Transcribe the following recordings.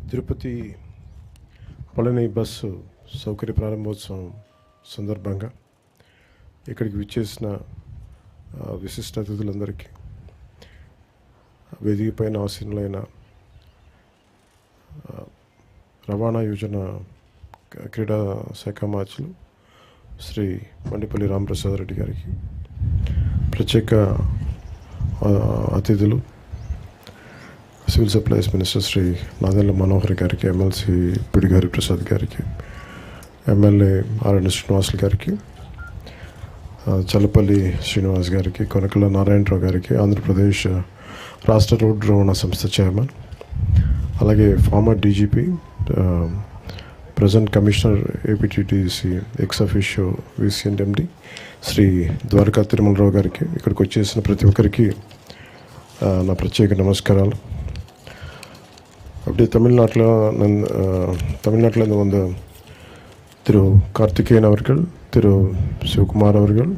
Tirupati Palani bus సౌకర్య ప్రారంభోత్సవం సందర్భంగా ఇక్కడికి విచ్చేసిన విశిష్ట అతిథులందరికీ, వేదిక పైన ఆసీనులైన రవాణా యోజన క్రీడా శాఖ మార్చులు శ్రీ మండిపల్లి రామప్రసాద్ రెడ్డి గారికి, ప్రత్యేక అతిథులు civil supplies minister Shri Nadendla Manohar గారికి, ఎమ్మెల్సీ పిడిగారి ప్రసాద్ గారికి, ఎమ్మెల్యే ఆర్ఎన్ శ్రీనివాసులు గారికి, చల్లపల్లి శ్రీనివాస్ గారికి, కొనకళ్ళ నారాయణరావు గారికి, ఆంధ్రప్రదేశ్ రాష్ట్ర రోడ్డు రవాణా సంస్థ చైర్మన్, అలాగే former DGP, present commissioner APTTC ex officio VCMD Shri Dwaraka Tirumala Rao గారికి, ఇక్కడికి వచ్చేసిన ప్రతి ఒక్కరికి నా ప్రత్యేక నమస్కారాలు. அப்படியே தமிழ்நாட்டில் வந்து திரு கார்த்திகேயன் அவர்கள், திரு சிவகுமார் அவர்கள்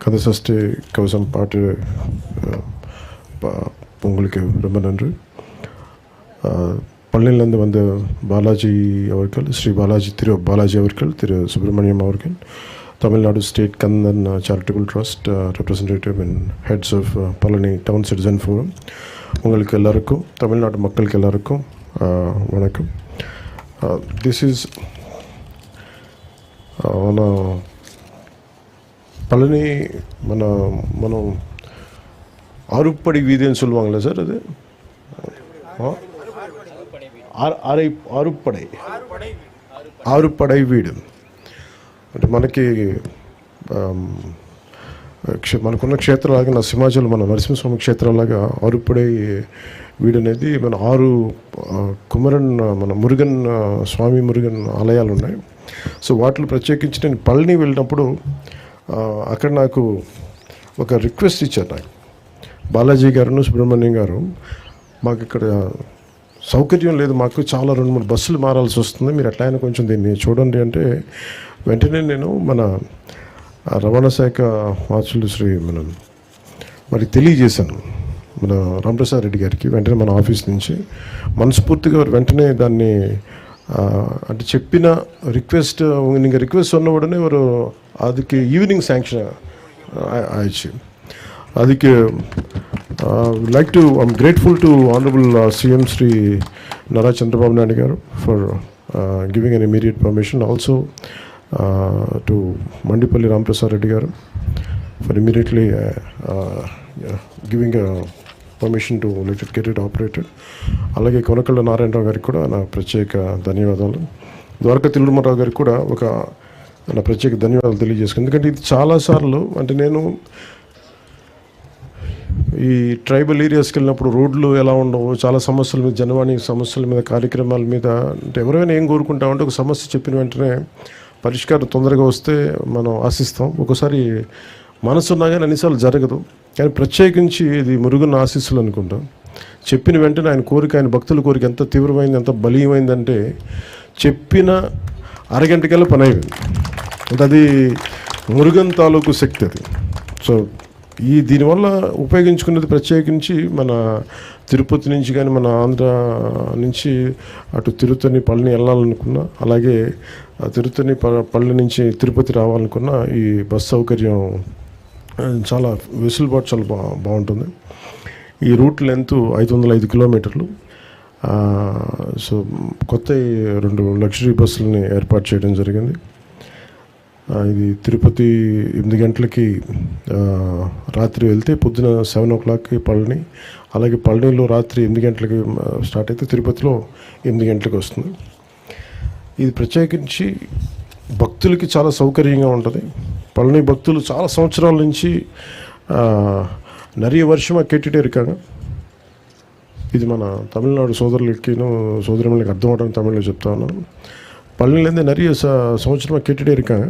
கந்தசஷ்டி கவசம் பாட்டு உங்களுக்கு ரொம்ப நன்றி. பழனியிலேருந்து வந்த பாலாஜி அவர்கள், ஸ்ரீ பாலாஜி, திரு பாலாஜி அவர்கள், திரு சுப்பிரமணியம் அவர்கள், Tamil Nadu state Kandan charitable trust representative and heads of Palani town citizen forum, உங்களுக்கு எல்லாருக்கும், தமிழ்நாடு மக்களுக்கு எல்லாருக்கும் வணக்கம். திஸ் இஸ் మన பழனி మనం ஆறுப்படை வீதின்னு சொல்லுவாங்களே சார், அது ఆరుపడై వీడు అంటే మనకున్న క్షేత్రాలాగా నరసింహాచలం, మన నరసింహస్వామి క్షేత్రాలాగా ఆరుపడై వీడు అనేది మన 6 కుమరన్, మన మురుగన్ స్వామి మురుగన్ ఆలయాలు ఉన్నాయి. సో వాటిలో ప్రత్యేకించి నేను పళని వెళ్ళినప్పుడు అక్కడ నాకు ఒక రిక్వెస్ట్ ఇచ్చారు. నాకు బాలాజీ గారు, సుబ్రహ్మణ్యం గారు, మాకు ఇక్కడ సౌకర్యం లేదు, మాకు చాలా 2-3 బస్సులు మారాల్సి వస్తుంది, మీరు ఎట్లయినా కొంచెం దీన్ని చూడండి అంటే, వెంటనే నేను మన రవాణా శాఖ మార్చులు శ్రీ మరి తెలియజేశాను మన రామప్రసాద్ రెడ్డి గారికి. వెంటనే మన ఆఫీస్ నుంచి మనస్ఫూర్తిగా వెంటనే దాన్ని అంటే చెప్పిన రిక్వెస్ట్, நீங்கள் ரிக்வெஸ்ட் சொன்ன உடனே ஒரு அதுக்கு ஈவினிங் சாங்ஷன் ஆயிடுச்சு. அதுக்கு like to, I'm grateful to Honorable CM Sri Nara Chandrababu Naidu garu for giving an immediate permission. Also to Mandipalli Ramprasad Reddy garu for immediately giving a permission to let it get it operated. అలాగే కొనకళ్ళ నారాయణరావు గారికి కూడా నా ప్రత్యేక ధన్యవాదాలు. ద్వారకా తిరుమలరావు గారికి కూడా ఒక నా ప్రత్యేక ధన్యవాదాలు తెలియజేసుకున్నాను. ఎందుకంటే ఇది చాలాసార్లు అంటే నేను ఈ ట్రైబల్ ఏరియాస్కి వెళ్ళినప్పుడు రోడ్లు ఎలా ఉండవు, చాలా సమస్యల మీద, జనవాణి సమస్యల మీద, కార్యక్రమాల మీద, అంటే ఎవరైనా ఏం కోరుకుంటామంటే ఒక సమస్య చెప్పిన వెంటనే పరిష్కారం తొందరగా వస్తే మనం ఆశిస్తాం. ఒకసారి మనసున్నా కానీ అన్నిసార్లు జరగదు. కానీ ప్రత్యేకించి ఇది మురుగున్న ఆశీస్సులు అనుకుంటాం. చెప్పిన వెంటనే ఆయన కోరిక, ఆయన భక్తుల కోరిక ఎంత తీవ్రమైంది, ఎంత బలీయమైందంటే చెప్పిన అరగంటకల్లా పని అయిపోయింది. అంటే అది మురుగన్ తాలూకు శక్తి అది. సో దీనివల్ల ఉపయోగించుకున్నది ప్రత్యేకించి మన తిరుపతి నుంచి కానీ, మన ఆంధ్ర నుంచి అటు తిరుత్తని పళని వెళ్ళాలనుకున్నా, అలాగే తిరుత్తని పళని నుంచి తిరుపతి రావాలనుకున్నా ఈ బస్ సౌకర్యం చాలా వెసులుబాటు చాలా బాగుంటుంది. ఈ రూట్ లెంత్ 505 కిలోమీటర్లు. సో కొత్త 2 లగ్జరీ బస్సులని ఏర్పాటు చేయడం జరిగింది. ఇది తిరుపతి 8 గంటలకి రాత్రి వెళ్తే పొద్దున 7 o'clockకి పళని, అలాగే పళనిలో రాత్రి 8 గంటలకి స్టార్ట్ అయితే తిరుపతిలో 8 గంటలకు వస్తుంది. ఇది ప్రత్యేకించి భక్తులకి చాలా సౌకర్యంగా ఉంటుంది. పళని భక్తులు చాలా సంవత్సరాల నుంచి நிறைய வருஷமாக கேட்டுகிட்டே இருக்காங்க. ఇది మన తమిళనాడు సోదరులకిను సోదరులకి అర్థం అవడానికి తమిళ్లో చెప్తా ఉన్నాను. పళనిலேருந்து நிறைய సంవత్సరமாக கேட்டுகிட்டே இருக்காங்க.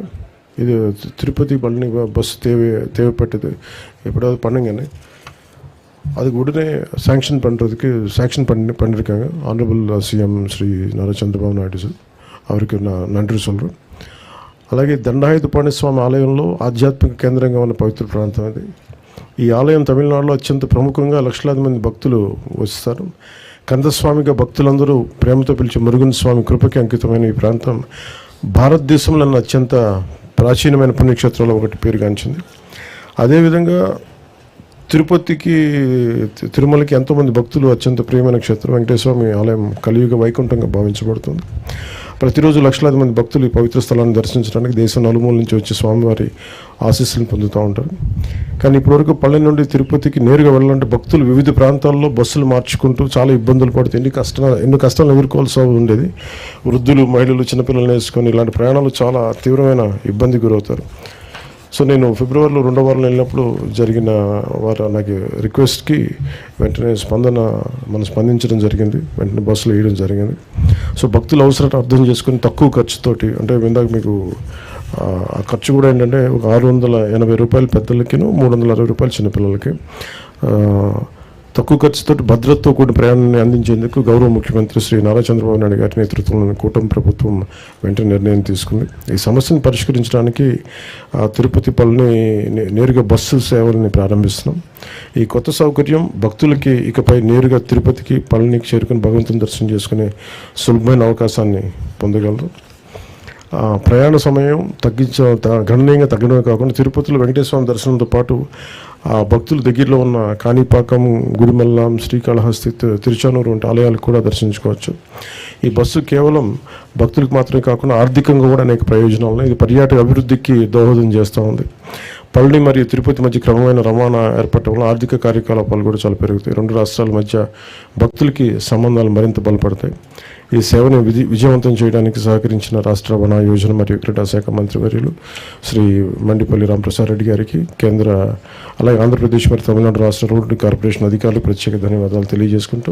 இது திருப்பதி பழனி பஸ் தேவைப்பட்டது, எப்படியாவது பண்ணுங்கன்னு. அதுக்கு உடனே சாங்ஷன் பண்ணியிருக்காங்க ஆனரபிள் சிஎம் ஸ்ரீ நாரா చంద్రబాబు నాయుడు సార్, அவருக்கு நான் நன்றி சொல்கிறேன். అలాగే దండాయుధపాణి స్వామి ఆలయంలో ఆధ్యాత్మిక కేంద్రంగా ఉన్న పవిత్ర ప్రాంతం అది. ఈ ఆలయం తమిళనాడులో అత్యంత ప్రముఖంగా లక్షలాది మంది భక్తులు వస్తారు. కందస్వామిగా భక్తులందరూ ప్రేమతో పిలిచే మురుగన్ స్వామి కృపకి అంకితమైన ఈ ప్రాంతం భారతదేశంలో అత్యంత ప్రాచీనమైన పుణ్యక్షేత్రాల్లో ఒకటి పేరుగాంచింది. అదేవిధంగా తిరుమలకి ఎంతోమంది భక్తులు అత్యంత ప్రియమైన క్షేత్రం వెంకటేశ్వర స్వామి ఆలయం కలియుగ వైకుంఠంగా భావించబడుతుంది. ప్రతిరోజు లక్షలాది మంది భక్తులు ఈ పవిత్ర స్థలాన్ని దర్శించడానికి దేశం నలుమూల నుంచి వచ్చి స్వామివారి ఆశీస్సులను పొందుతూ ఉంటారు. కానీ ఇప్పటివరకు పల్లె నుండి తిరుపతికి నేరుగా వెళ్ళాలంటే భక్తులు వివిధ ప్రాంతాల్లో బస్సులు మార్చుకుంటూ చాలా ఇబ్బందులు పడుతూ ఎన్నో కష్టాలు ఎదుర్కోవాల్సి ఉండేది. వృద్ధులు, మహిళలు, చిన్నపిల్లలు వేసుకొని ఇలాంటి ప్రయాణాలు చాలా తీవ్రమైన ఇబ్బంది గురవుతారు. సో నేను ఫిబ్రవరిలో 2వ వారంలో వెళ్ళినప్పుడు జరిగిన నాకు రిక్వెస్ట్కి వెంటనే మనం స్పందించడం జరిగింది. వెంటనే బస్సులో వేయడం జరిగింది. సో భక్తుల అవసరాన్ని అర్థం చేసుకుని తక్కువ ఖర్చుతోటి, అంటే ఇందాక మీకు ఆ ఖర్చు కూడా ఏంటంటే ఒక 680 రూపాయలు పెద్దలకి, 360 రూపాయలు చిన్నపిల్లలకి, తక్కువ ఖర్చుతో భద్రతతో కూడిన ప్రయాణాన్ని అందించేందుకు గౌరవ ముఖ్యమంత్రి శ్రీ నారా చంద్రబాబు నాయుడు గారి నేతృత్వంలోని కూటమి ప్రభుత్వం వెంటనే నిర్ణయం తీసుకుంది. ఈ సమస్యను పరిష్కరించడానికి తిరుపతి పల్లిని నేరుగా బస్సు సేవల్ని ప్రారంభిస్తున్నాం. ఈ కొత్త సౌకర్యం భక్తులకి ఇకపై నేరుగా తిరుపతికి, పళనికి చేరుకుని భగవంతుని దర్శనం చేసుకునే సులభమైన అవకాశాన్ని పొందగలరు. ప్రయాణ సమయం గణనీయంగా తగ్గడమే కాకుండా తిరుపతిలో వెంకటేశ్వర స్వామి దర్శనంతో పాటు ఆ భక్తుల దగ్గరలో ఉన్న కాణిపాకం, గుడిమల్లం, శ్రీకాళహస్తి, తిరుచానూరు వంటి ఆలయాలకు కూడా దర్శించుకోవచ్చు. ఈ బస్సు కేవలం భక్తులకు మాత్రమే కాకుండా ఆర్థికంగా కూడా అనేక ప్రయోజనాలు, ఇది పర్యాటక అభివృద్ధికి దోహదం చేస్తూ ఉంది. పళని మరియు తిరుపతి మధ్య క్రమమైన రవాణా ఏర్పడటం వల్ల ఆర్థిక కార్యకలాపాలు కూడా చాలా పెరుగుతాయి. 2 రాష్ట్రాల మధ్య భక్తులకి సంబంధాలు మరింత బలపడతాయి. ఈ సేవను విజయవంతం చేయడానికి సహకరించిన రాష్ట్ర వన యోజన మరియు క్రీడా శాఖ మంత్రివర్యులు శ్రీ మండిపల్లి రామప్రసాద్ రెడ్డి గారికి, అలాగే ఆంధ్రప్రదేశ్ మరియు తమిళనాడు రాష్ట్ర రోడ్డు కార్పొరేషన్ అధికారులకు ప్రత్యేక ధన్యవాదాలు తెలియజేసుకుంటూ